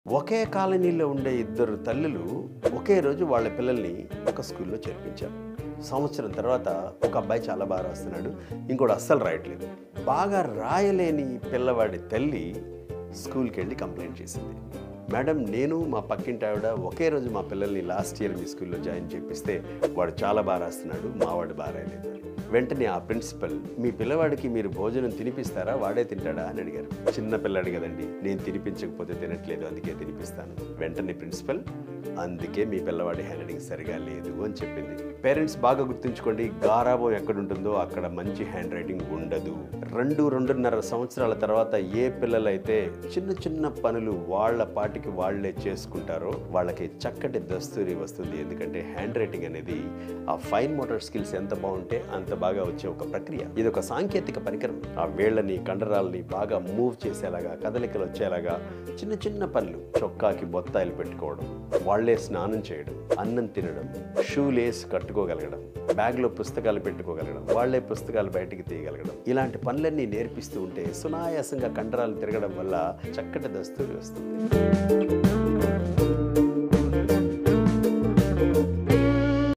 ఒకే కాలనీలో ఉండే ఇద్దరు తల్లులు ఒకే రోజు వాళ్ళ పిల్లల్ని ఒక స్కూల్లో చేర్పించారు. సంవత్సరం తర్వాత ఒక అబ్బాయి చాలా బాగా రాస్తున్నాడు, ఇంకోటి అస్సలు రాయట్లేదు. బాగా రాయలేని పిల్లవాడి తల్లి స్కూల్కి వెళ్ళి కంప్లైంట్ చేసింది. మేడం, నేను మా పక్కింటి ఆవిడ ఒకే రోజు మా పిల్లల్ని లాస్ట్ ఇయర్ మీ స్కూల్లో జాయిన్ చేపిస్తే వాడు చాలా బాగా రాస్తున్నాడు, మావాడు బాగా రాయలేదు. వెంటనే ఆ ప్రిన్సిపల్, మీ పిల్లవాడికి మీరు భోజనం తినిపిస్తారా, వాడే తింటాడా అని అడిగారు. చిన్న పిల్లాడు కదండి, నేను తినిపించకపోతే తినట్లేదు, అందుకే తినిపిస్తాను. వెంటనే ప్రిన్సిపల్, అందుకే మీ పిల్లవాడి హ్యాండ్ రైటింగ్ సరిగా లేదు అని చెప్పింది. పేరెంట్స్ బాగా గుర్తుంచుకోండి, గారాబం ఎక్కడుంటుందో అక్కడ మంచి హ్యాండ్ రైటింగ్ ఉండదు. 2-2.5 సంవత్సరాల తర్వాత ఏ పిల్లలైతే చిన్న చిన్న పనులు వాళ్ళ పాటికి వాళ్లే చేసుకుంటారో వాళ్ళకి చక్కటి దస్తూరి వస్తుంది. ఎందుకంటే హ్యాండ్ రైటింగ్ అనేది ఆ ఫైన్ మోటార్ స్కిల్స్ ఎంత బాగుంటే అంత బాగా వచ్చే ఒక ప్రక్రియ. ఇది ఒక సాంకేతిక పరికరం. ఆ వేళ్ళని కండరాలని బాగా మూవ్ చేసేలాగా, కదలికలు వచ్చేలాగా చిన్న చిన్న పనులు, చొక్కాకి బొత్తాయిలు పెట్టుకోవడం, వాళ్లే స్నానం చేయడం, అన్నం తినడం, షూ లేస్ కట్టుకోగలగడం, బ్యాగ్లో పుస్తకాలు పెట్టుకోగలగడం, వాళ్లే పుస్తకాలు బయటికి తీయగలగడం, ఇలాంటి పనులన్నీ నేర్పిస్తూ ఉంటే సునాయాసంగా కండరాలు తిరగడం వల్ల చక్కటి దస్తూరి వస్తుంది.